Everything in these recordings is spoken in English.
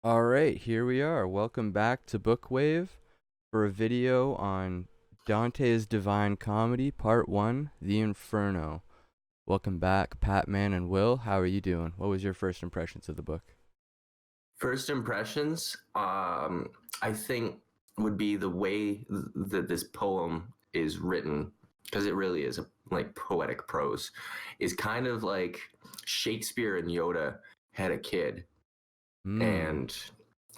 All right, here we are. Welcome back to Bookwave for a video on Dante's Divine Comedy, Part 1, The Inferno. Welcome back, PatMan and Will. How are you doing? What was your first impressions of the book? First impressions, I think, would be the way that this poem is written, because it really is like poetic prose, is kind of like Shakespeare and Yoda had a kid, Hmm. and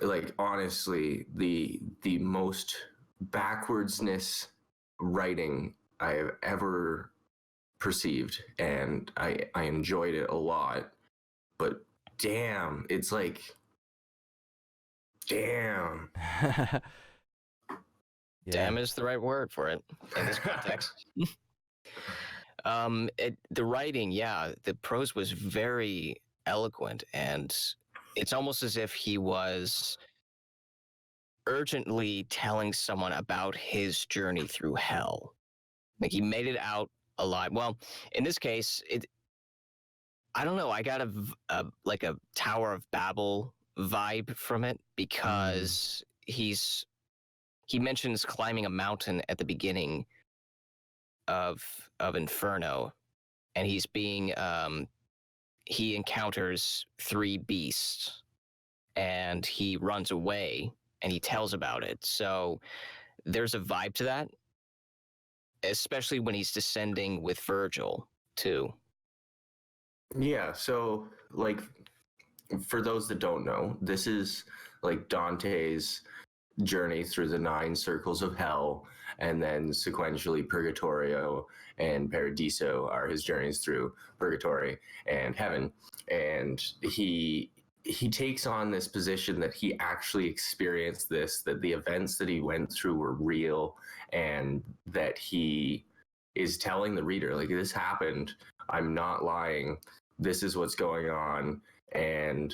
like honestly, the most backwardsness writing I have ever perceived, and I enjoyed it a lot. But damn, it's like damn. Yeah. Damn is the right word for it in this context. The writing, yeah, the prose was very eloquent, and it's almost as if he was urgently telling someone about his journey through hell. Like he made it out alive. Well, in this case, I don't know. I got like a Tower of Babel vibe from it Hmm. because he mentions climbing a mountain at the beginning of Inferno, and he encounters three beasts, and he runs away, and he tells about it. So there's a vibe to that, especially when he's descending with Virgil too. Yeah, so like for those that don't know, this is like Dante's journey through the nine circles of hell, and then sequentially Purgatorio and Paradiso are his journeys through purgatory and heaven. And he takes on this position that he actually experienced this, that the events that he went through were real, and that he is telling the reader, like, this happened. I'm not lying. This is what's going on. And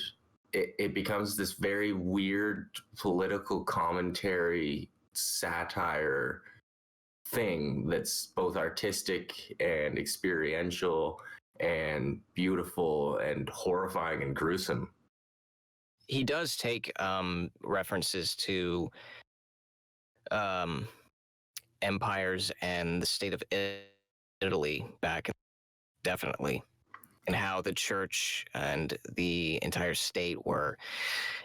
it becomes this very weird political commentary satire thing that's both artistic and experiential and beautiful and horrifying and gruesome. He does take references to um, empires and the state of Italy back, definitely, and how the church and the entire state were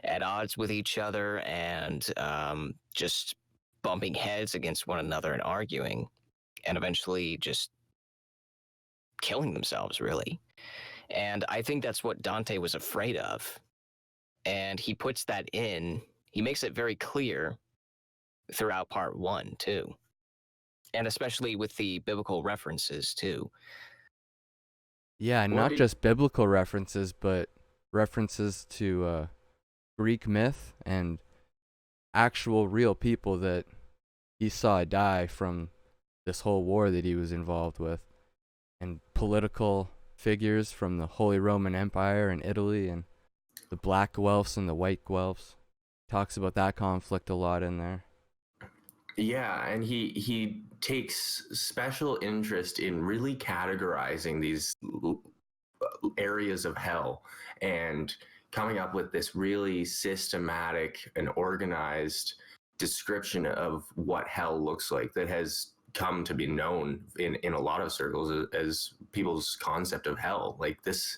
at odds with each other and just bumping heads against one another and arguing, and eventually just killing themselves, really. And I think that's what Dante was afraid of. And he puts that in, he makes it very clear throughout part one, too. And especially with the biblical references, too. Yeah, What not did just biblical references, but references to Greek myth and actual real people that he saw die from this whole war that he was involved with, and political figures from the Holy Roman Empire and Italy, and the black Guelphs and the white Guelphs. Talks about that conflict a lot in there. Yeah, and he takes special interest in really categorizing these areas of hell and coming up with this really systematic and organized description of what hell looks like that has come to be known in a lot of circles as people's concept of hell. Like, this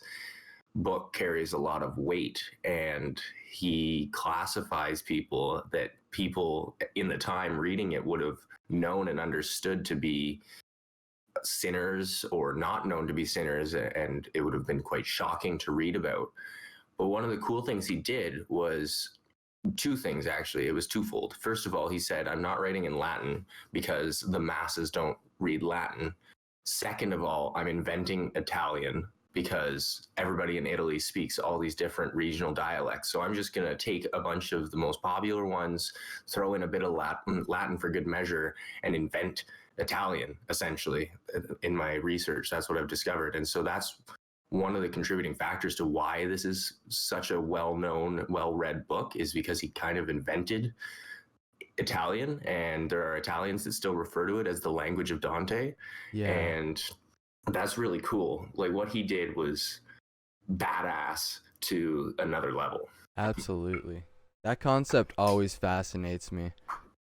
book carries a lot of weight, and he classifies people that people in the time reading it would have known and understood to be sinners or not known to be sinners, and it would have been quite shocking to read about. But one of the cool things he did was two things, actually. It was twofold. First of all, he said, I'm not writing in Latin because the masses don't read Latin. Second of all, I'm inventing Italian because everybody in Italy speaks all these different regional dialects. So I'm just going to take a bunch of the most popular ones, throw in a bit of Latin for good measure, and invent Italian, essentially, in my research. That's what I've discovered. And so that's one of the contributing factors to why this is such a well-known, well-read book, is because he kind of invented Italian, and there are Italians that still refer to it as the language of Dante. Yeah, And that's really cool. Like, what he did was badass to another level. absolutely. That concept always fascinates me,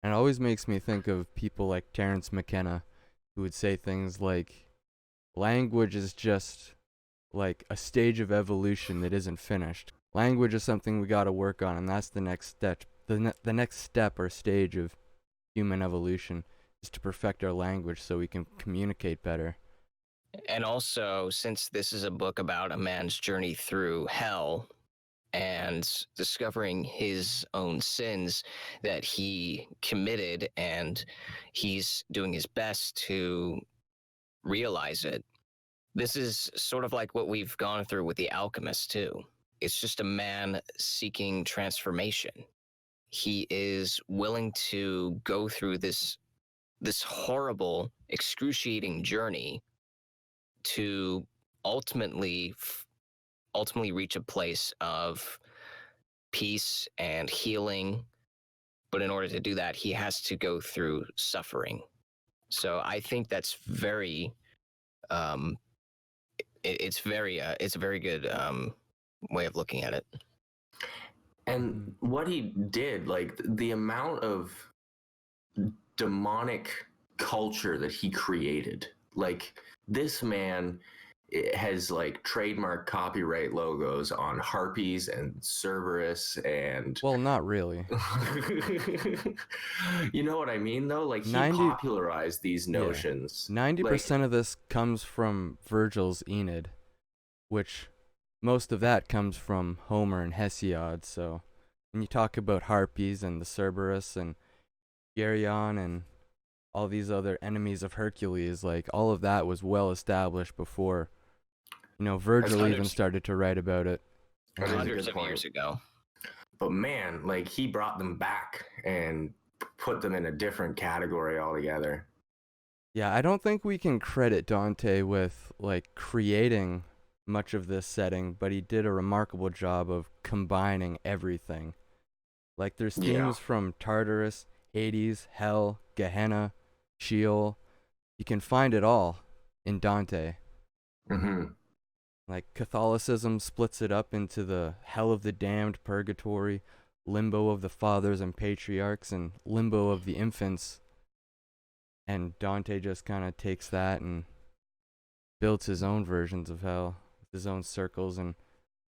and it always makes me think of people like Terence McKenna, who would say things like, language is just like a stage of evolution that isn't finished. Language is something we got to work on, and that's the next step. The next step or stage of human evolution is to perfect our language so we can communicate better. And also, since this is a book about a man's journey through hell and discovering his own sins that he committed, and he's doing his best to realize it. This is sort of like what we've gone through with The Alchemist, too. It's just a man seeking transformation. He is willing to go through this horrible, excruciating journey to ultimately ultimately reach a place of peace and healing. But in order to do that, he has to go through suffering. So I think that's very um, it's a very good way of looking at it. And what he did, like the amount of demonic culture that he created, like this man has like trademark copyright logos on harpies and Cerberus and Well, not really. you know what I mean though, like he 90 popularized these notions. 90% of this comes from Virgil's Aeneid, which most of that comes from Homer and Hesiod. So when you talk about harpies and the Cerberus and Geryon and all these other enemies of Hercules, like all of that was well established before, Virgil even started to write about it. Hundreds of years ago. But man, like he brought them back and put them in a different category altogether. Yeah, I don't think we can credit Dante with like creating much of this setting, but he did a remarkable job of combining everything. Like there's themes from Tartarus, Hades, Hell, Gehenna, Sheol. You can find it all in Dante. Mm-hmm. Like Catholicism splits it up into the hell of the damned, purgatory, limbo of the fathers and patriarchs, and limbo of the infants. And Dante just kind of takes that and builds his own versions of hell, with his own circles and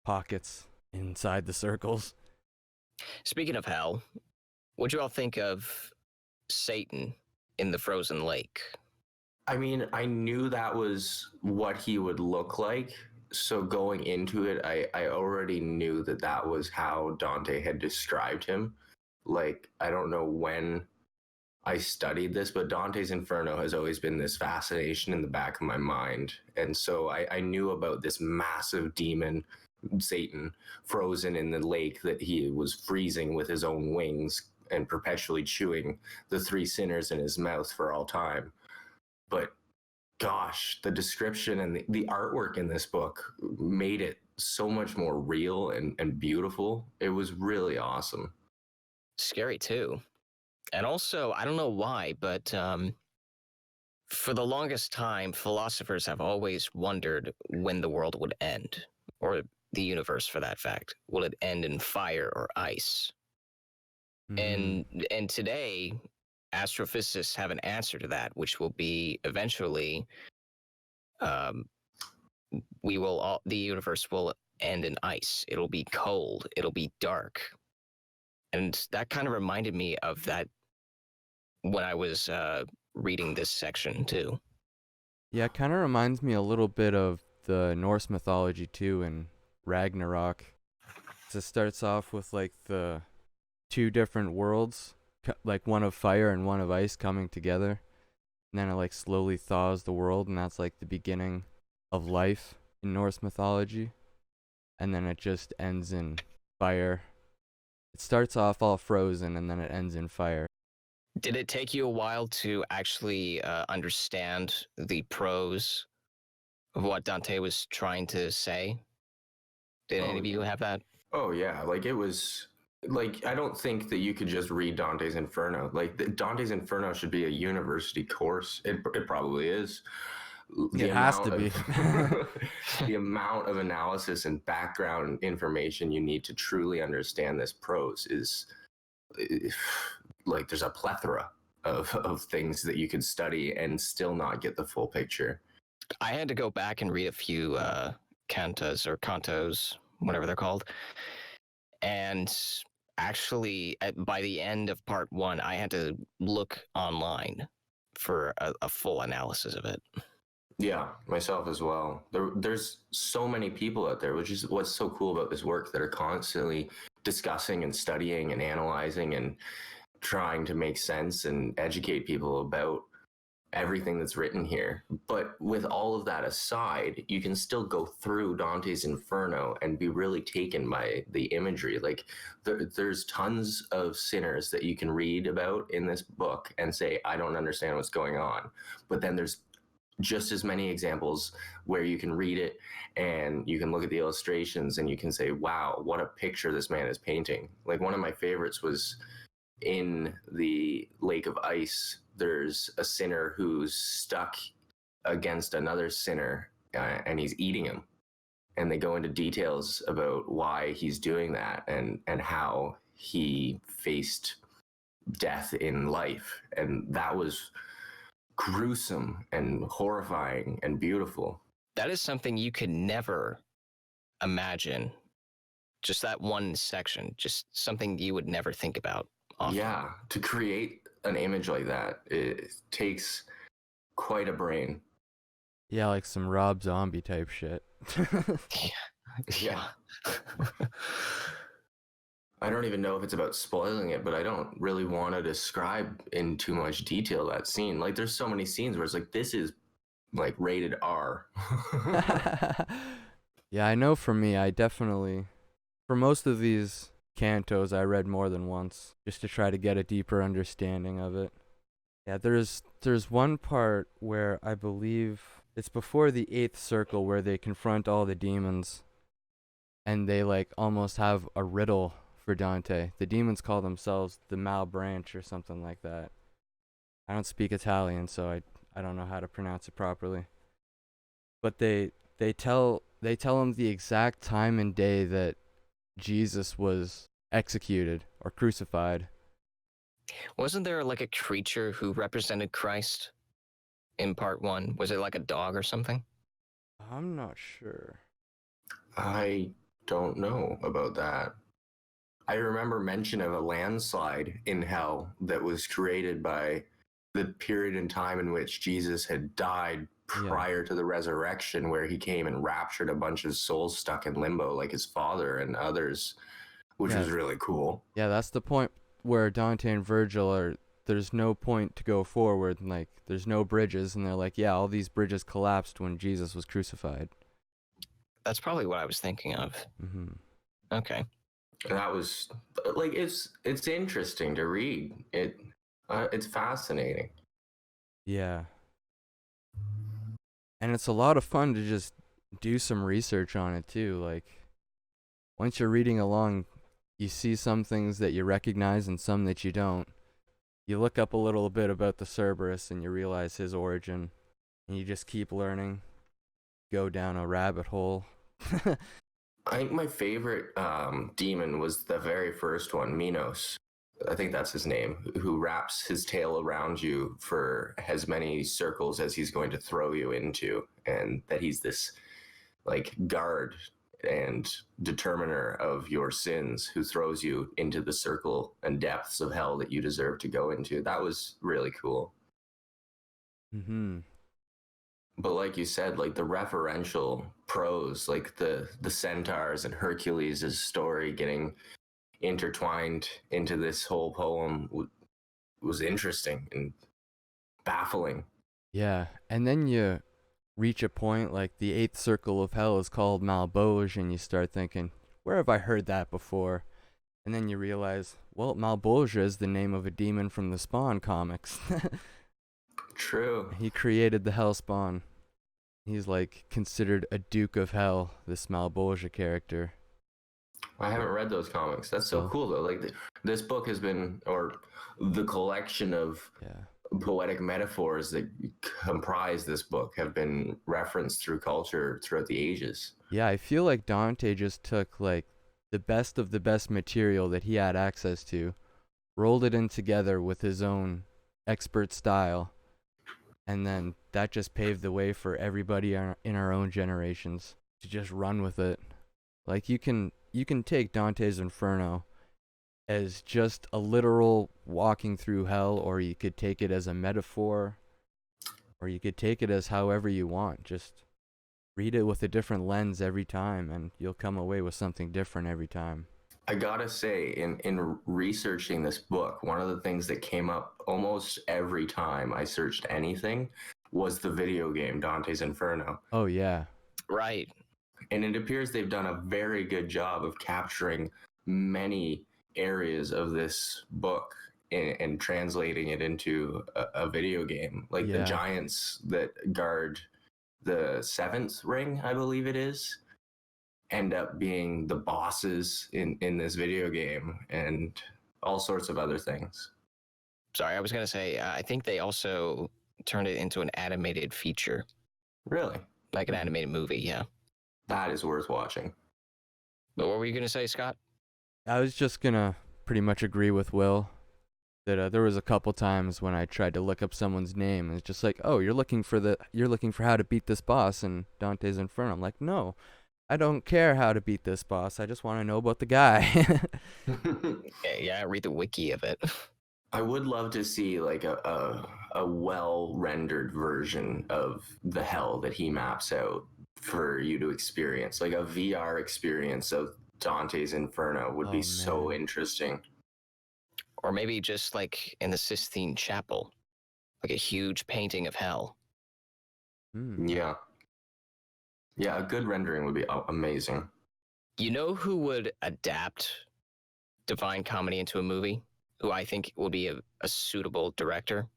pockets inside the circles. Speaking of hell, what'd you all think of Satan in the frozen lake? I mean, I knew that was what he would look like. So going into it, I already knew that that was how Dante had described him. Like, I don't know when I studied this, but Dante's Inferno has always been this fascination in the back of my mind. And so I knew about this massive demon, Satan, frozen in the lake that he was freezing with his own wings and perpetually chewing the three sinners in his mouth for all time. But gosh, the description and the artwork in this book made it so much more real and beautiful. It was really awesome. Scary too. And also, I don't know why, but for the longest time, philosophers have always wondered when the world would end, or the universe for that fact. Will it end in fire or ice? And today, astrophysicists have an answer to that, which will be eventually, the universe will end in ice. It'll be cold. It'll be dark. And that kind of reminded me of that when I was reading this section too. Yeah, it kind of reminds me a little bit of the Norse mythology too in Ragnarok. So it starts off with like the two different worlds, like one of fire and one of ice coming together. And then it like slowly thaws the world, and that's like the beginning of life in Norse mythology. And then it just ends in fire. It starts off all frozen and then it ends in fire. Did it take you a while to actually understand the prose of what Dante was trying to say? Did any of you have that? Oh yeah, like it was like I don't think that you could just read Dante's Inferno. Like Dante's Inferno should be a university course. It probably is. the It has amount to be. of the amount of analysis and background information you need to truly understand this prose is like there's a plethora of things that you could study and still not get the full picture. I had to go back and read a few cantas or cantos, whatever they're called. And actually, by the end of part one, I had to look online for a full analysis of it. Yeah, myself as well. There's so many people out there, which is what's so cool about this work, that are constantly discussing and studying and analyzing and trying to make sense and educate people about everything that's written here. But with all of that aside, you can still go through Dante's Inferno and be really taken by the imagery. Like there's tons of sinners that you can read about in this book and say, I don't understand what's going on. But then there's just as many examples where you can read it and you can look at the illustrations and you can say, wow, what a picture this man is painting. Like one of my favorites was in the lake of ice. There's a sinner who's stuck against another sinner and he's eating him. And they go into details about why he's doing that and how he faced death in life. And that was gruesome and horrifying and beautiful. That is something you could never imagine. Just that one section, just something you would never think about often. Yeah, to create an image like that, it takes quite a brain. Yeah, like some Rob Zombie type shit. Yeah. I don't even know if it's about spoiling it, but I don't really want to describe in too much detail that scene. Like there's so many scenes where it's like, this is like rated R. Yeah, I know for me, I definitely, for most of these cantos, I read more than once just to try to get a deeper understanding of it. Yeah, there's one part where I believe it's before the 8th circle where they confront all the demons and they like almost have a riddle for Dante. The demons call themselves the Malbranch or something like that. I don't speak Italian, so I don't know how to pronounce it properly. But they tell him the exact time and day that Jesus was executed or crucified. Wasn't there like a creature who represented Christ in part one? Was it like a dog or something? I'm not sure. I don't know about that. I remember mention of a landslide in hell that was created by the period in time in which Jesus had died prior to the resurrection, where he came and raptured a bunch of souls stuck in limbo like his father and others, which was really cool. Yeah, that's the point where Dante and Virgil are, there's no point to go forward, and like there's no bridges, and they're like, yeah, all these bridges collapsed when Jesus was crucified. That's probably what I was thinking of. Mm-hmm. Okay. And that was like, it's interesting to read. It's fascinating. Yeah. And it's a lot of fun to just do some research on it too. Like once you're reading along, you see some things that you recognize and some that you don't. You look up a little bit about the Cerberus and you realize his origin, and you just keep learning, go down a rabbit hole. I think my favorite demon was the very first one, Minos. I think that's his name, who wraps his tail around you for as many circles as he's going to throw you into, and that he's this like guard and determiner of your sins, who throws you into the circle and depths of hell that you deserve to go into. That was really cool. Mm-hmm. But like you said, like the referential prose, like the centaurs and Hercules' story getting intertwined into this whole poem was interesting and baffling. Yeah, and then you reach a point like the 8th circle of hell is called Malbauge, and you start thinking, where have I heard that before? And then you realize, well, Malbolgia is the name of a demon from the Spawn comics. True. He created the Hellspawn. He's like considered a Duke of Hell, this Malbolgia character. I haven't read those comics. That's so cool though. Like this book has been, or the collection of poetic metaphors that comprise this book have been referenced through culture throughout the ages. Yeah, I feel like Dante just took like the best of the best material that he had access to, rolled it in together with his own expert style, and then that just paved the way for everybody in our own generations to just run with it. Like you can take Dante's Inferno as just a literal walking through hell, or you could take it as a metaphor, or you could take it as however you want. Just read it with a different lens every time, and you'll come away with something different every time. I gotta say, in researching this book, one of the things that came up almost every time I searched anything was the video game Dante's Inferno. Oh yeah, Right. And it appears they've done a very good job of capturing many areas of this book and translating it into a video game. Like the yeah, giants that guard the seventh ring, I believe it is, end up being the bosses in this video game, and all sorts of other things. Sorry, I was gonna say I think they also turned it into an animated feature, Really, like an animated movie. Yeah. that is worth watching. But what were you gonna say, Scott? I was just gonna pretty much agree with Will that there was a couple times when I tried to look up someone's name, and it's just like, oh, you're looking for how to beat this boss in Dante's Inferno. I'm like, no, I don't care how to beat this boss. I just want to know about the guy. Yeah, read the wiki of it. I would love to see like a well rendered version of the hell that he maps out for you to experience. Like a VR experience of Dante's Inferno would be Oh so man. interesting. Or maybe just like in the Sistine Chapel, like a huge painting of hell. Hmm. Yeah. Yeah, a good rendering would be amazing. You know who would adapt Divine Comedy into a movie? Who I think will be a suitable director?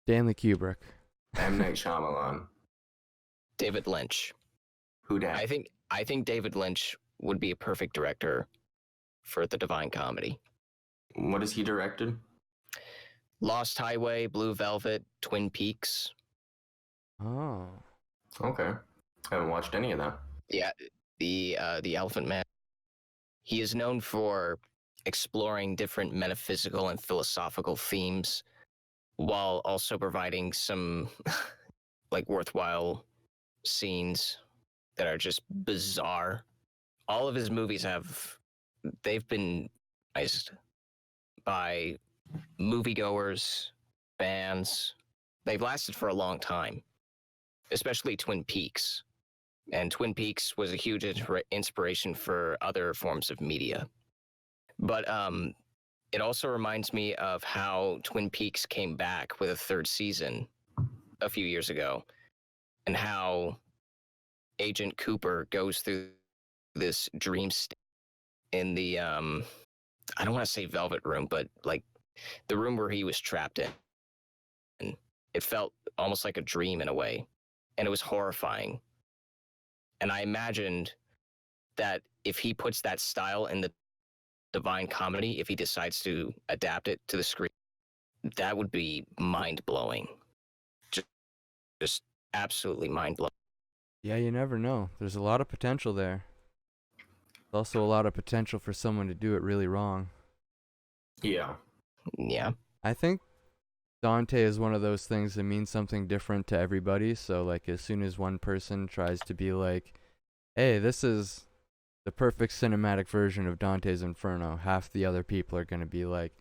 Stanley Kubrick. M. Night Shyamalan. David Lynch. Who dat? I think David Lynch would be a perfect director for the Divine Comedy. What has he directed? Lost Highway, Blue Velvet, Twin Peaks. Oh. Okay. I haven't watched any of that. Yeah, the Elephant Man. He is known for exploring different metaphysical and philosophical themes while also providing some like worthwhile scenes that are just bizarre. All of his movies they've been praised by moviegoers, fans. They've lasted for a long time, especially Twin Peaks. And Twin Peaks was a huge inspiration for other forms of media. But it also reminds me of how Twin Peaks came back with a third season a few years ago, and how Agent Cooper goes through this dream state in the I don't want to say Velvet Room, but like the room where he was trapped in. And it felt almost like a dream in a way, and it was horrifying. And I imagined that if he puts that style in the Divine Comedy, if he decides to adapt it to the screen, that would be mind blowing. Just absolutely mind blowing. Yeah, you never know. There's a lot of potential there. There's also a lot of potential for someone to do it really wrong. Yeah. Yeah. I think Dante is one of those things that means something different to everybody. So, like, as soon as one person tries to be like, hey, this is the perfect cinematic version of Dante's Inferno, half the other people are going to be like,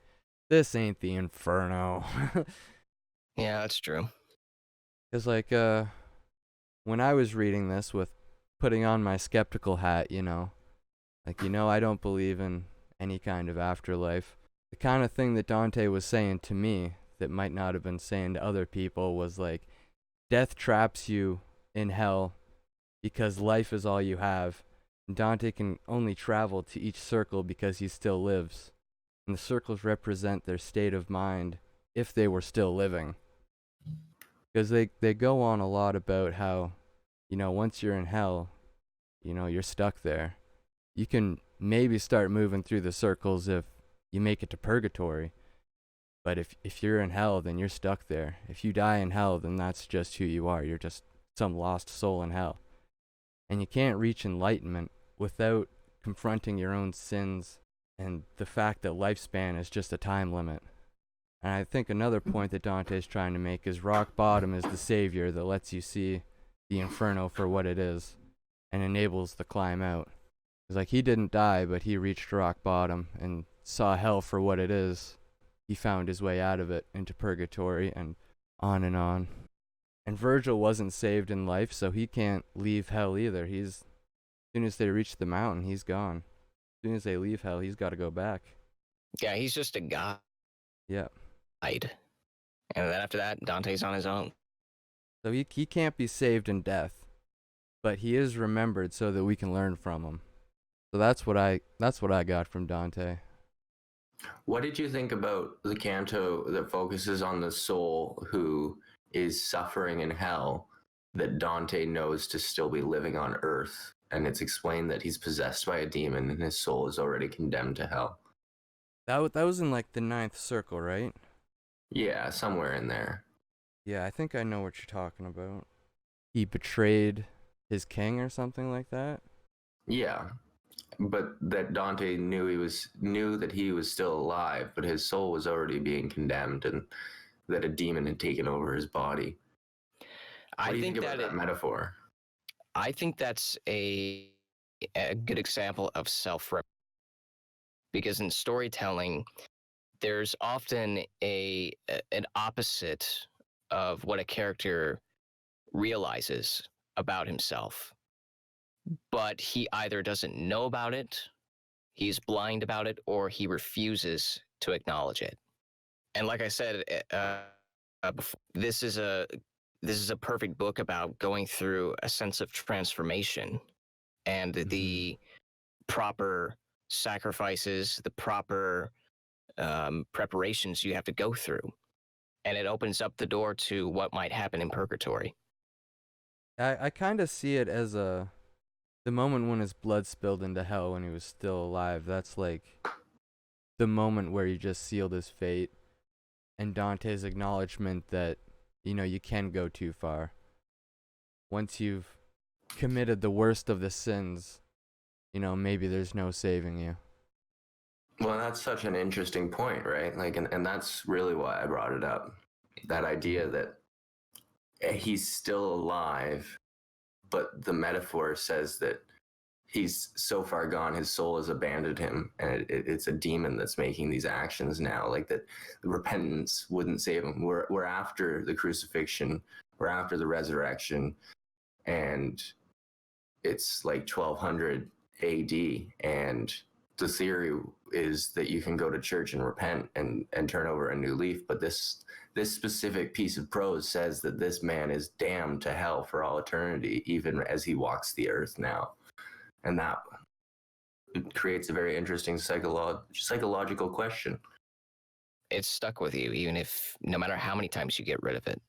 this ain't the Inferno. Yeah, that's true. Because, like, when I was reading this with putting on my skeptical hat, I don't believe in any kind of afterlife. The kind of thing that Dante was saying to me that might not have been saying to other people was like, death traps you in hell because life is all you have. And Dante can only travel to each circle because he still lives. And the circles represent their state of mind if they were still living. Because they go on a lot about how, once you're in hell, you're stuck there. You can maybe start moving through the circles if you make it to purgatory. But if you're in hell, then you're stuck there. If you die in hell, then that's just who you are. You're just some lost soul in hell. And you can't reach enlightenment without confronting your own sins and the fact that lifespan is just a time limit. And I think another point that Dante is trying to make is rock bottom is the savior that lets you see the Inferno for what it is and enables the climb out. It's like he didn't die, but he reached rock bottom and saw hell for what it is. He found his way out of it into purgatory and on and on. And Virgil wasn't saved in life, so he can't leave hell either. As soon as they reach the mountain, he's gone. As soon as they leave hell, he's got to go back. Yeah, he's just a guide. Yeah. And then after that, Dante's on his own. So he can't be saved in death, but he is remembered so that we can learn from him. So that's what I got from Dante. What did you think about the canto that focuses on the soul who is suffering in hell that Dante knows to still be living on earth? And it's explained that he's possessed by a demon and his soul is already condemned to hell. That was in like the 9th circle, right? Yeah, somewhere in there. Yeah, I think I know what you're talking about. He betrayed his king or something like that? Yeah. But that Dante knew that he was still alive, but his soul was already being condemned, and that a demon had taken over his body. What do you think about that metaphor? I think that's a good example of because in storytelling, there's often an opposite of what a character realizes about himself. But he either doesn't know about it, he's blind about it, or he refuses to acknowledge it. And like I said before, this is a perfect book about going through a sense of transformation and the proper sacrifices, the proper preparations you have to go through. And it opens up the door to what might happen in purgatory. I kind of see it as the moment when his blood spilled into hell when he was still alive. That's like the moment where he just sealed his fate, and Dante's acknowledgement that, you can go too far. Once you've committed the worst of the sins, maybe there's no saving you. Well, that's such an interesting point, right? Like, and that's really why I brought it up. That idea that he's still alive, but the metaphor says that he's so far gone, his soul has abandoned him, and it's a demon that's making these actions now. Like that, repentance wouldn't save him. We're after the crucifixion, we're after the resurrection, and it's like 1200 AD, and the theory is that you can go to church and repent and turn over a new leaf. But this specific piece of prose says that this man is damned to hell for all eternity, even as he walks the earth now. And that creates a very interesting psychological question. It's stuck with you, even if, no matter how many times you get rid of it.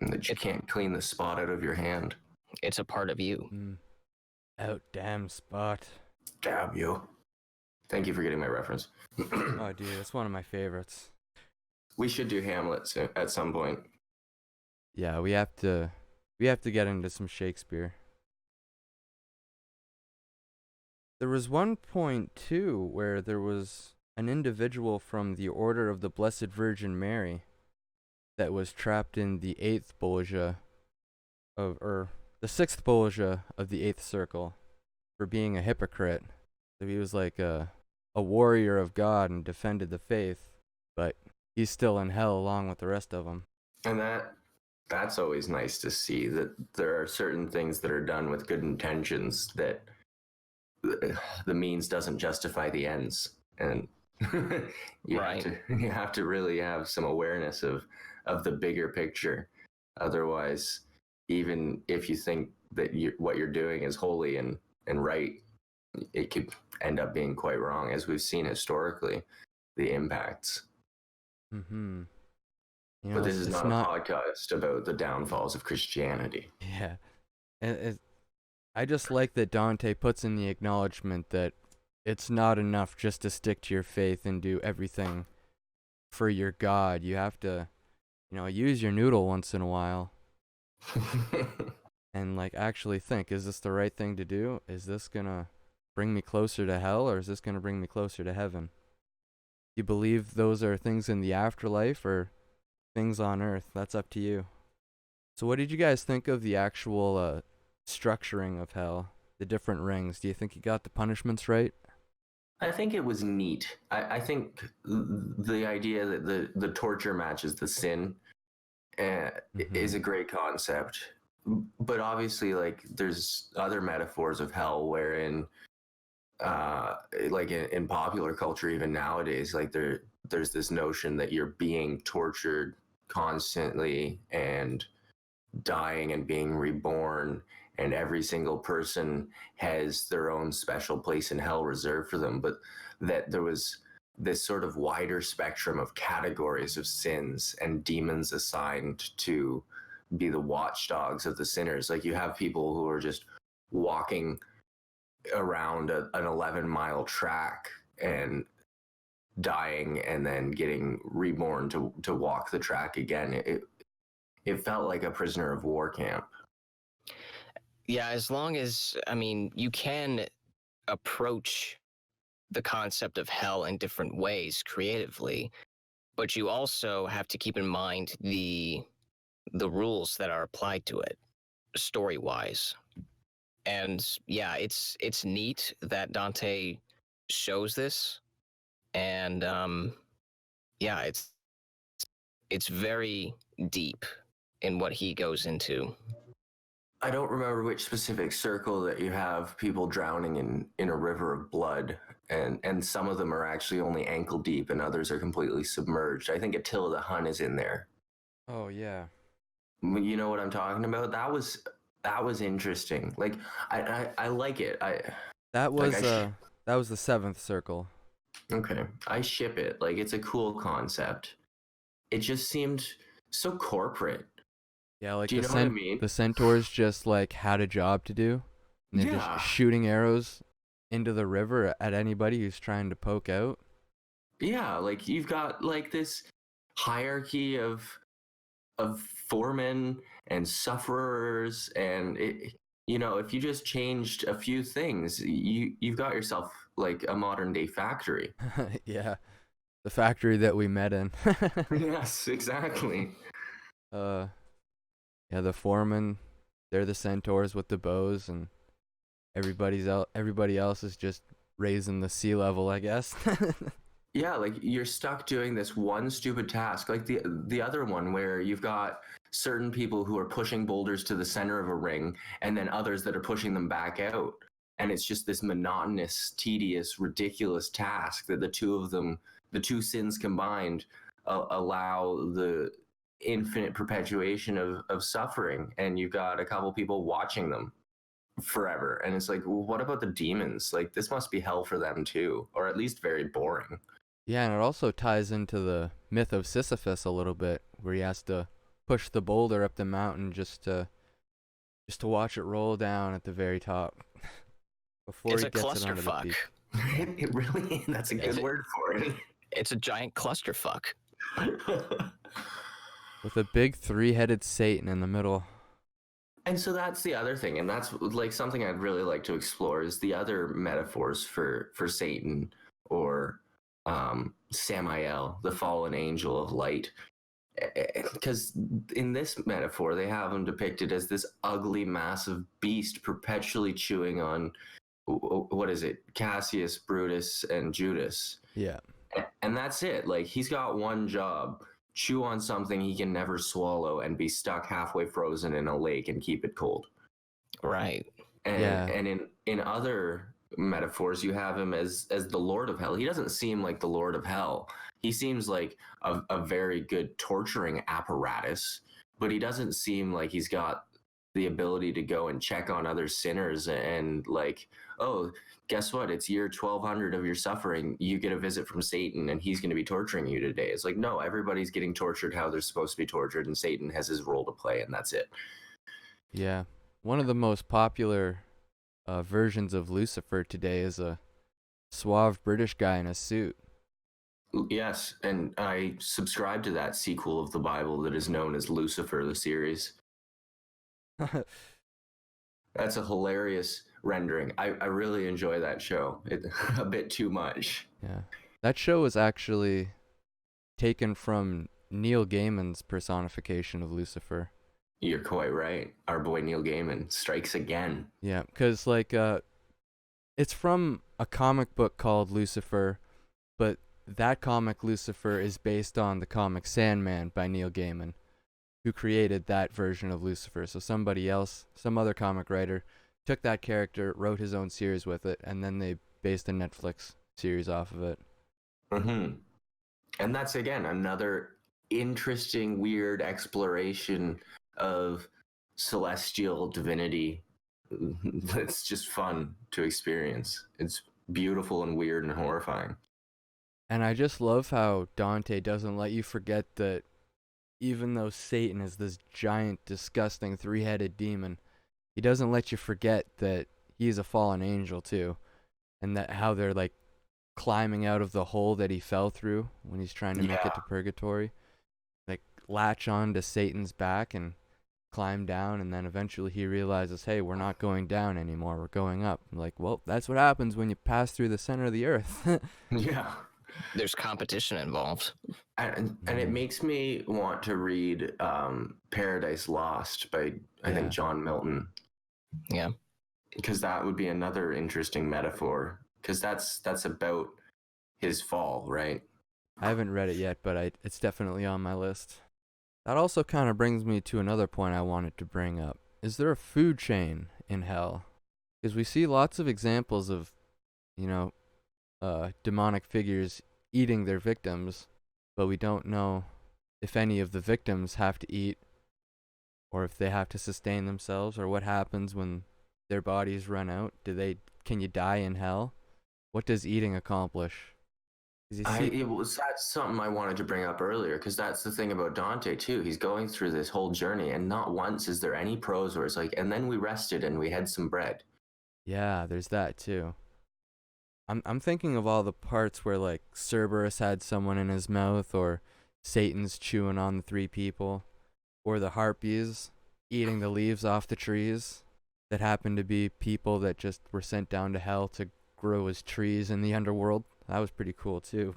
And that you can't clean the spot out of your hand. It's a part of you. Out damn spot. Damn you. Thank you for getting my reference. Oh, dude, that's one of my favorites. We should do Hamlet at some point. Yeah, we have to get into some Shakespeare. There was one point, too, where there was an individual from the Order of the Blessed Virgin Mary that was trapped in the 8th Bolgia the 6th Bolgia of the 8th Circle for being a hypocrite. So he was like a warrior of God and defended the faith, but he's still in hell along with the rest of them. And that's always nice to see, that there are certain things that are done with good intentions, that the means doesn't justify the ends, and you have to really have some awareness of the bigger picture. Otherwise, even if you think that what you're doing is holy and right, it could end up being quite wrong, as we've seen historically the impacts. But this is not a podcast about the downfalls of Christianity. Yeah. I just like that Dante puts in the acknowledgement that it's not enough just to stick to your faith and do everything for your god, you have to, use your noodle once in a while and like actually think, is this the right thing to do? Is this gonna bring me closer to hell, or is this gonna bring me closer to heaven? You believe those are things in the afterlife or things on earth? That's up to you. So what did you guys think of the actual structuring of hell, the different rings? Do you think you got the punishments right? I think it was neat. I think the idea that the torture matches the sin is a great concept. But obviously, like, there's other metaphors of hell wherein, like in popular culture, even nowadays, like there's this notion that you're being tortured constantly and dying and being reborn, and every single person has their own special place in hell reserved for them, but that there was this sort of wider spectrum of categories of sins and demons assigned to be the watchdogs of the sinners. Like, you have people who are just walking around an 11-mile track and dying and then getting reborn to walk the track again. It felt like a prisoner of war camp. Yeah, as long as, I mean, you can approach the concept of hell in different ways creatively, but you also have to keep in mind the rules that are applied to it story wise. And yeah, it's neat that Dante shows this, and yeah, it's very deep in what he goes into. I don't remember which specific circle that you have people drowning in a river of blood, and some of them are actually only ankle deep, and others are completely submerged. I think Attila the Hun is in there. Oh yeah. You know what I'm talking about? That was interesting. Like, I like it. That Like was that was the seventh circle. okay, I ship it. Like, it's a cool concept. It just seemed so corporate. Yeah, like Do you know what I mean? the centaurs just like had a job to do, and they're just Yeah. shooting arrows into the river at anybody who's trying to poke out. Yeah, like, you've got like this hierarchy of foremen and sufferers, and if you just changed a few things, you've got yourself like a modern day factory. Yeah, the factory that we met in. Yes, exactly. uh, yeah, the foremen, they're the centaurs with the bows, and everybody else is just raising the sea level, I guess. Yeah, like, you're stuck doing this one stupid task, like the other one where you've got certain people who are pushing boulders to the center of a ring, and then others that are pushing them back out, and it's just this monotonous, tedious, ridiculous task that the two sins combined, allow the infinite perpetuation of suffering, and you've got a couple people watching them forever, and it's like, well, what about the demons? Like, this must be hell for them too, or at least very boring. Yeah, and it also ties into the myth of Sisyphus a little bit, where he has to push the boulder up the mountain just to watch it roll down at the very top before It's he a gets it onto the clusterfuck. peak. It really, that's a good word for it. It's a giant clusterfuck. With a big three-headed Satan in the middle. And so that's the other thing, and that's like something I'd really like to explore, is the other metaphors for Satan, or Samael, the fallen angel of light. Because in this metaphor, they have him depicted as this ugly, massive beast perpetually chewing on, what is it, Cassius, Brutus, and Judas. Yeah. And that's it. Like, he's got one job: chew on something he can never swallow and be stuck halfway frozen in a lake and keep it cold. Right. And Yeah. and in other metaphors, you have him as the Lord of Hell. He doesn't seem like the Lord of Hell. He seems like a very good torturing apparatus, but he doesn't seem like he's got the ability to go and check on other sinners and, like, oh, guess what? It's year 1200 of your suffering. You get a visit from Satan, and he's going to be torturing you today. It's like, no, everybody's getting tortured how they're supposed to be tortured, and Satan has his role to play, and that's it. Yeah. One of the most popular versions of Lucifer today is a suave British guy in a suit. Yes, and I subscribe to that sequel of the Bible that is known as Lucifer, the series. That's a hilarious rendering. I really enjoy that show. A bit too much. Yeah. That show was actually taken from Neil Gaiman's personification of Lucifer. You're quite right. Our boy Neil Gaiman strikes again. Yeah, because it's from a comic book called Lucifer, but that comic Lucifer is based on the comic Sandman by Neil Gaiman, who created that version of Lucifer. So somebody else, some other comic writer, took that character, wrote his own series with it, and then they based a Netflix series off of it. Mm-hmm. And that's, again, another interesting, weird exploration of celestial divinity that's just fun to experience. It's beautiful and weird and horrifying. And I just love how Dante doesn't let you forget that even though Satan is this giant, disgusting, three-headed demon, he doesn't let you forget that he's a fallen angel too, and that how they're like climbing out of the hole that he fell through when he's trying to make it to purgatory, like latch on to Satan's back and climb down, and then eventually he realizes, hey, we're not going down anymore, we're going up. I'm like, well, that's what happens when you pass through the center of the earth. Yeah. There's competition involved. And it makes me want to read Paradise Lost by, I think, John Milton. Yeah. Because that would be another interesting metaphor. Because that's about his fall, right? I haven't read it yet, but it's definitely on my list. That also kind of brings me to another point I wanted to bring up. Is there a food chain in hell? Because we see lots of examples of, demonic figures eating their victims, but we don't know if any of the victims have to eat, or if they have to sustain themselves, or what happens when their bodies run out. Can you die in hell? What does eating accomplish? That's something I wanted to bring up earlier, because that's the thing about Dante too. He's going through this whole journey, and not once is there any prose where it's like, and then we rested and we had some bread. Yeah, there's that too. I'm thinking of all the parts where like Cerberus had someone in his mouth, or Satan's chewing on the three people, or the harpies eating the leaves off the trees that happen to be people that just were sent down to hell to grow as trees in the underworld. That was pretty cool too.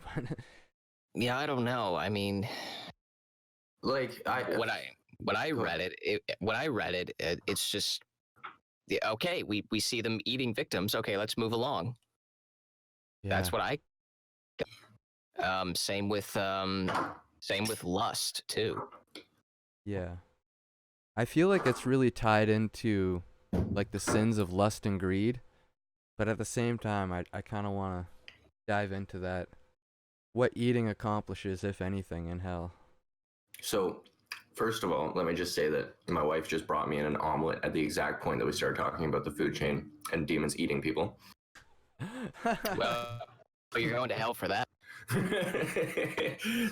Yeah, I don't know. I mean, like when I read it, it's just okay. We see them eating victims. Okay, let's move along. Yeah. That's what I. Same with lust too. Yeah. I feel like it's really tied into like the sins of lust and greed, but at the same time, I kind of want to dive into that. What eating accomplishes, if anything, in hell. So, first of all, let me just say that my wife just brought me in an omelet at the exact point that we started talking about the food chain and demons eating people. Well, you're going to hell for that.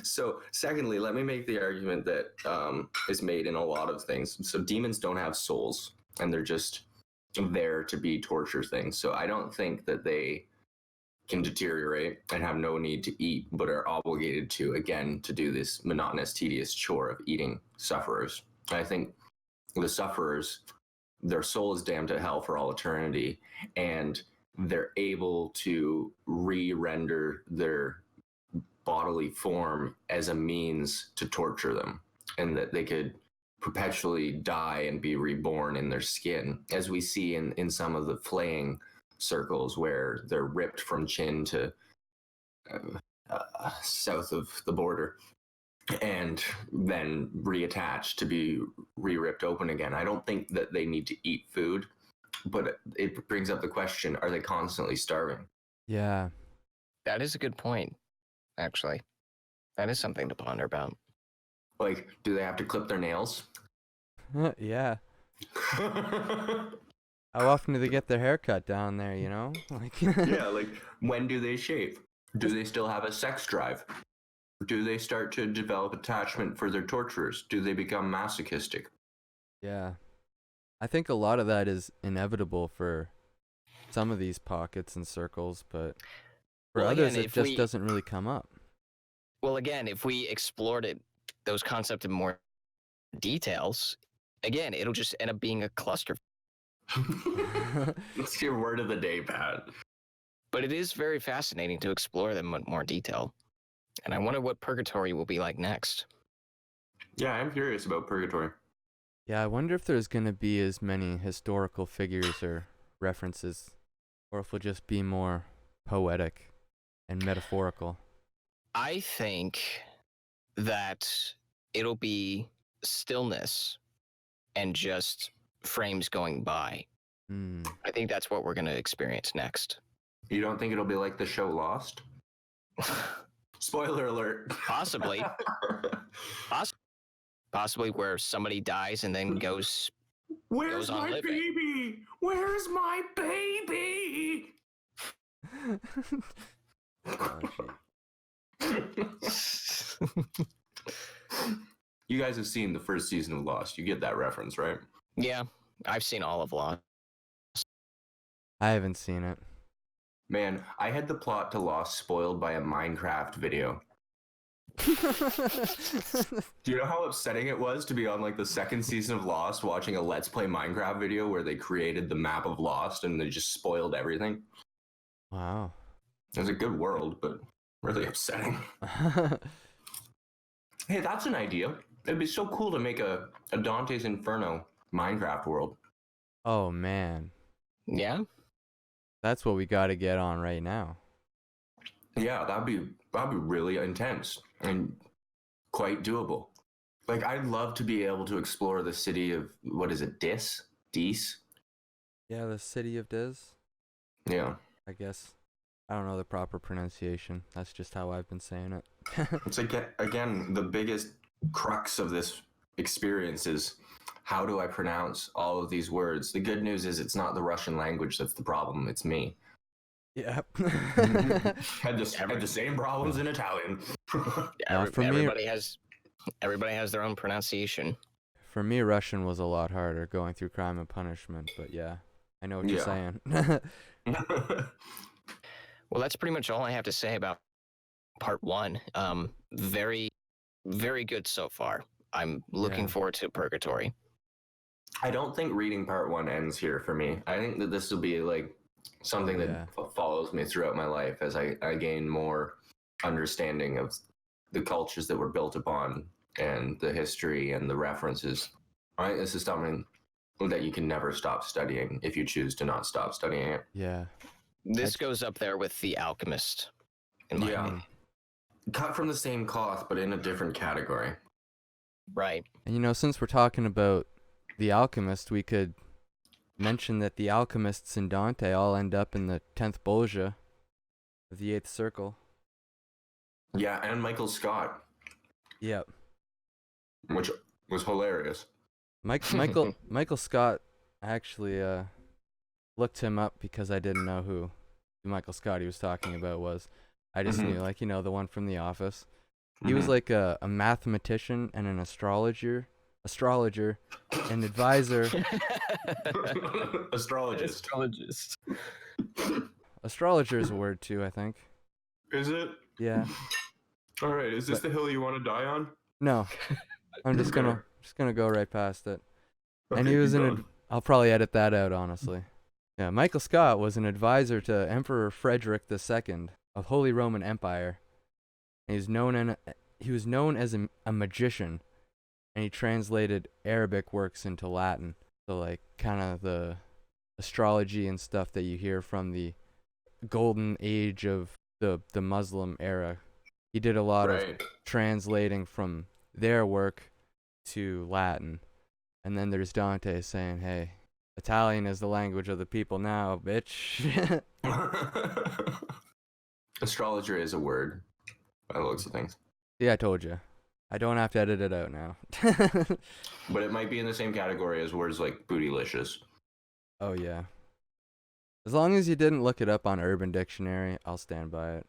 So, secondly, let me make the argument that is made in a lot of things. So, demons don't have souls, and they're just there to be torture things. So, I don't think that they can deteriorate and have no need to eat, but are obligated to, again, to do this monotonous, tedious chore of eating sufferers. And I think the sufferers, their soul is damned to hell for all eternity, and they're able to re-render their bodily form as a means to torture them, and that they could perpetually die and be reborn in their skin, as we see in some of the flaying circles where they're ripped from chin to south of the border and then reattached to be re-ripped open again. I don't think that they need to eat food, but it brings up the question, are they constantly starving? Yeah. That is a good point, actually. That is something to ponder about. Like, do they have to clip their nails? Yeah. How often do they get their hair cut down there, Like Yeah, like, when do they shave? Do they still have a sex drive? Do they start to develop attachment for their torturers? Do they become masochistic? Yeah. I think a lot of that is inevitable for some of these pockets and circles, but for others it just doesn't really come up. Well, again, if we explored those concepts in more details, again, it'll just end up being a cluster. That's your word of the day, Pat. But it is very fascinating to explore them in more detail. And I wonder what purgatory will be like next. Yeah, I'm curious about purgatory. Yeah, I wonder if there's gonna be as many historical figures or references, or if it'll just be more poetic and metaphorical. I think that it'll be stillness and just frames going by. Hmm. I think that's what we're going to experience next. You don't think it'll be like the show Lost? Spoiler alert. Possibly. Possibly where somebody dies and then goes Where's goes on my living. baby? Where's my baby? Oh, shit. You guys have seen the first season of Lost. You get that reference, right? Yeah, I've seen all of Lost. I haven't seen it. Man, I had the plot to Lost spoiled by a Minecraft video. Do you know how upsetting it was to be on like the second season of Lost watching a Let's Play Minecraft video where they created the map of Lost and they just spoiled everything? Wow. It was a good world, but really upsetting. Hey, that's an idea. It'd be so cool to make a Dante's Inferno Minecraft world. Oh man, Yeah? that's what we got to get on right now. Yeah, that'd be really intense and quite doable. Like, I'd love to be able to explore the city of, what is it, Dis? Yeah, the city of Diz, Yeah. I guess. I don't know the proper pronunciation. That's just how I've been saying it. It's like, again, the biggest crux of this experience is how do I pronounce all of these words? The good news is it's not the Russian language that's the problem, it's me. Yep. Had the same problems in Italian. For me- everybody has their own pronunciation. For me, Russian was a lot harder going through Crime and Punishment, but yeah, I know what you're Yeah. saying. Well, that's pretty much all I have to say about part 1. Very, very good so far. I'm looking Yeah. forward to Purgatory. I don't think reading part 1 ends here for me. I think that this will be like something that follows me throughout my life as I gain more understanding of the cultures that were built upon and the history and the references. I think this is something that you can never stop studying if you choose to not stop studying it. Yeah. This goes up there with The Alchemist. In my opinion. Cut from the same cloth, but in a different category. Right. And since we're talking about The Alchemist, we could mention that the alchemists in Dante all end up in the 10th Bolgia of the 8th Circle. Yeah, and Michael Scott. Yep. Which was hilarious. Michael Scott, I actually looked him up because I didn't know who Michael Scott he was talking about was. I just knew, the one from The Office. He was like a mathematician and an astrologer, an advisor. Astrologist. Astrologer is a word too, I think. Is it? Yeah. All right. Is this the hill you want to die on? No, I'm just gonna go right past it. Okay, And he was keep going. I'll probably edit that out, honestly. Yeah, Michael Scott was an advisor to Emperor Frederick II of Holy Roman Empire. And he was known as a magician, and he translated Arabic works into Latin. So like kind of the astrology and stuff that you hear from the golden age of the Muslim era. He did a lot of translating from their work to Latin. And then there's Dante saying, hey, Italian is the language of the people now, bitch. Astrologer is a word by the looks of things. Yeah, I told you. I don't have to edit it out now. But it might be in the same category as words like bootylicious. Oh, yeah. As long as you didn't look it up on Urban Dictionary, I'll stand by it.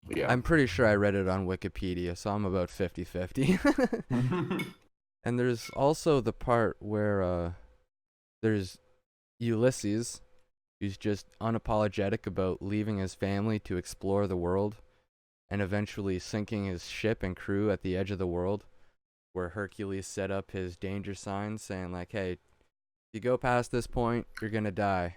Yeah. I'm pretty sure I read it on Wikipedia, so I'm about 50-50. And there's also the part where there's Ulysses, who's just unapologetic about leaving his family to explore the world. and eventually sinking his ship and crew at the edge of the world, where Hercules set up his danger signs saying like, hey, if you go past this point, you're going to die.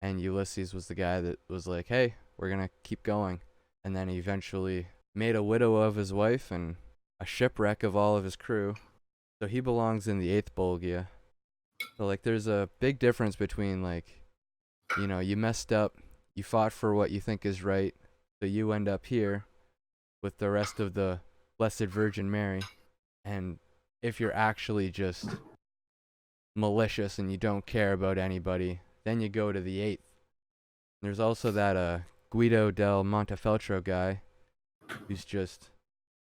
And Ulysses was the guy that was like, hey, we're going to keep going. And then he eventually made a widow of his wife and a shipwreck of all of his crew. So he belongs in the 8th Bolgia. So, like, there's a big difference between, like, you know, you messed up, you fought for what you think is right, so you end up here with the rest of the Blessed Virgin Mary. And if you're actually just malicious and you don't care about anybody, then you go to the 8th. There's also that Guido del Montefeltro guy who's just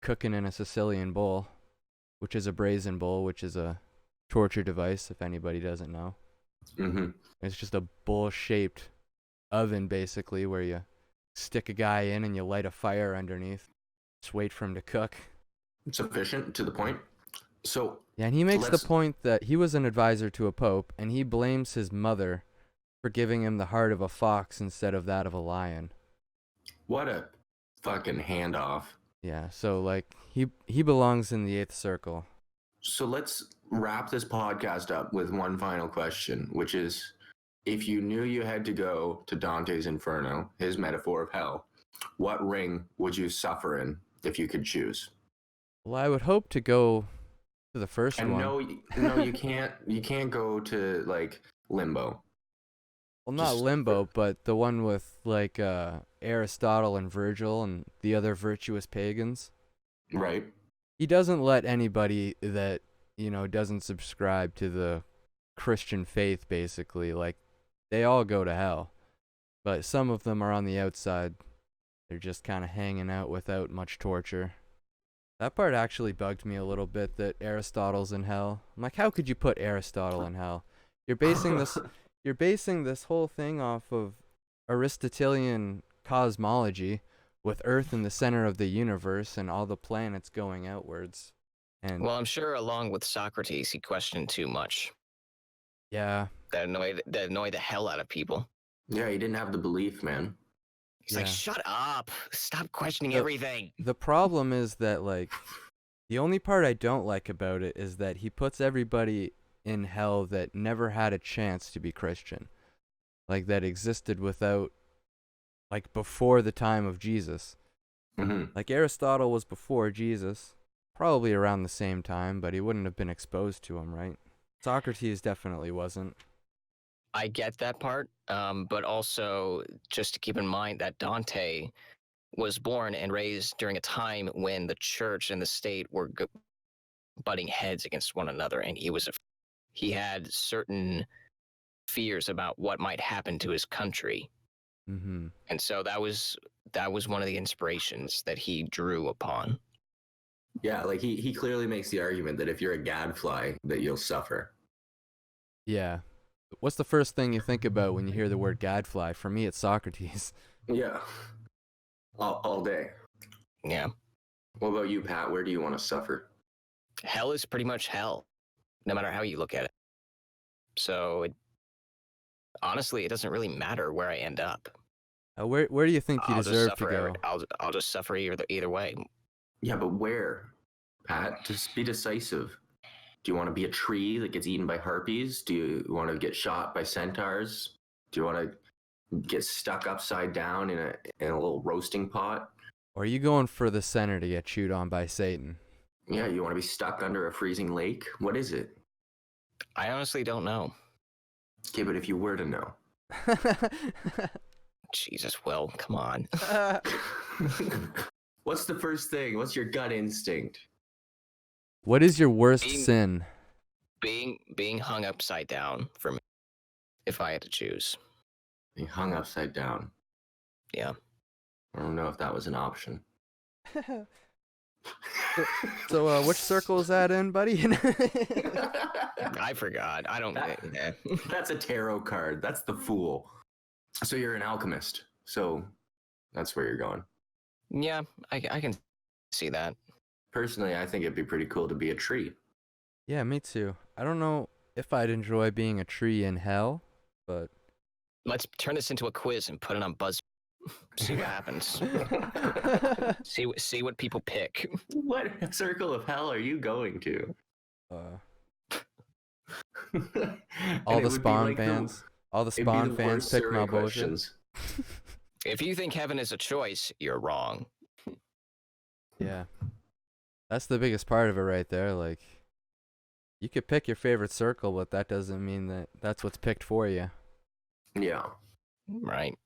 cooking in a Sicilian bowl, which is a brazen bowl, which is a torture device, if anybody doesn't know. Mm-hmm. It's just a bowl-shaped oven, basically, where you stick a guy in and you light a fire underneath. Just wait for him to cook. Sufficient to the point. So yeah, and he makes the point that he was an advisor to a pope, and he blames his mother for giving him the heart of a fox instead of that of a lion. What a fucking handoff. Yeah, so, like, he belongs in the 8th circle. So let's wrap this podcast up with one final question, which is, if you knew you had to go to Dante's Inferno, his metaphor of hell, what ring would you suffer in if you could choose? Well, I would hope to go to the first and one. No, you can't. You can't go to like limbo. Well, not limbo, but the one with like Aristotle and Virgil and the other virtuous pagans. Right. He doesn't let anybody that, you know, doesn't subscribe to the Christian faith, basically. Like, they all go to hell. But some of them are on the outside. They're just kind of hanging out without much torture. That part actually bugged me a little bit, that Aristotle's in hell. I'm like, how could you put Aristotle in hell? You're basing this whole thing off of Aristotelian cosmology, with Earth in the center of the universe and all the planets going outwards. And well, I'm sure along with Socrates, he questioned too much. Yeah. That annoyed the hell out of people. Yeah, he didn't have the belief, man. He's like, shut up. Stop questioning everything. The problem is that, like, the only part I don't like about it is that he puts everybody in hell that never had a chance to be Christian. Like, that existed without, like, before the time of Jesus. Mm-hmm. Like, Aristotle was before Jesus, probably around the same time, but he wouldn't have been exposed to him, right? Socrates definitely wasn't. I get that part, but also just to keep in mind that Dante was born and raised during a time when the church and the state were butting heads against one another, and he had certain fears about what might happen to his country. Mm-hmm. And so that was one of the inspirations that he drew upon. Yeah, like he clearly makes the argument that if you're a gadfly, that you'll suffer. Yeah. What's the first thing you think about when you hear the word gadfly? For me, it's Socrates. Yeah. All day. Yeah. What about you, Pat? Where do you want to suffer? Hell is pretty much hell, no matter how you look at it. So, honestly, it doesn't really matter where I end up. Where do you think you deserve to go? I'll just suffer either way. Yeah, but where, Pat? Just be decisive. Do you want to be a tree that gets eaten by harpies? Do you want to get shot by centaurs? Do you want to get stuck upside down in a little roasting pot? Or are you going for the center to get chewed on by Satan? Yeah, you want to be stuck under a freezing lake? What is it? I honestly don't know. Okay, but if you were to know. Jesus, Will, come on. What's the first thing? What's your gut instinct? What is your worst sin? Being hung upside down for me, if I had to choose. Being hung upside down. Yeah. I don't know if that was an option. So which circle is that in, buddy? I forgot. I don't. That's a tarot card. That's the Fool. So you're an alchemist. So that's where you're going. Yeah, I can see that. Personally, I think it'd be pretty cool to be a tree. Yeah, me too. I don't know if I'd enjoy being a tree in hell, but... Let's turn this into a quiz and put it on Buzz. See what happens. See what people pick. What circle of hell are you going to? All And it the would be Spawn like fans. All the it'd be Spawn the fans worst pick survey my bullshit. questions. If you think heaven is a choice, you're wrong. Yeah. That's the biggest part of it right there. Like, you could pick your favorite circle, but that doesn't mean that that's what's picked for you. Yeah. Right.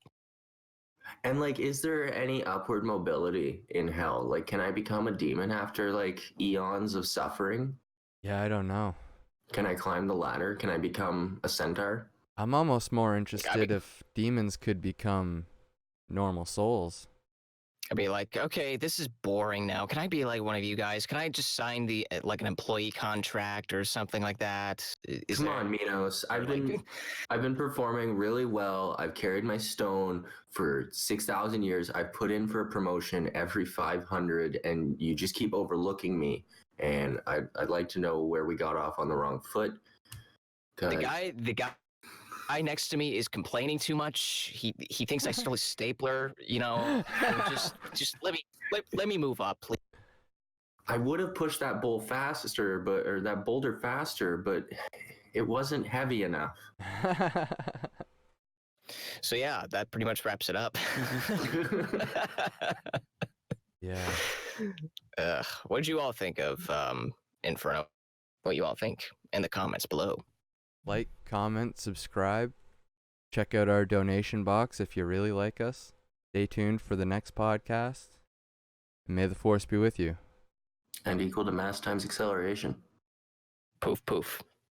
And like, is there any upward mobility in hell? Like, can I become a demon after like eons of suffering? Yeah, I don't know. Can I climb the ladder? Can I become a centaur? I'm almost more interested if demons could become normal souls. I'd be like, okay, this is boring now. Can I be like one of you guys? Can I just sign the like an employee contract or something like that? Come on, Minos. I've been performing really well. I've carried my stone for 6,000 years. I've put in for a promotion every 500, and you just keep overlooking me. And I'd like to know where we got off on the wrong foot. The guy next to me is complaining too much. He thinks I stole his stapler. You know, just let me move up, please. I would have pushed that that boulder faster, but it wasn't heavy enough. So yeah, that pretty much wraps it up. Yeah. What did you all think of Inferno? What you all think in the comments below? Like, comment, subscribe. Check out our donation box if you really like us. Stay tuned for the next podcast. And may the force be with you. And equal to mass times acceleration. Poof, poof.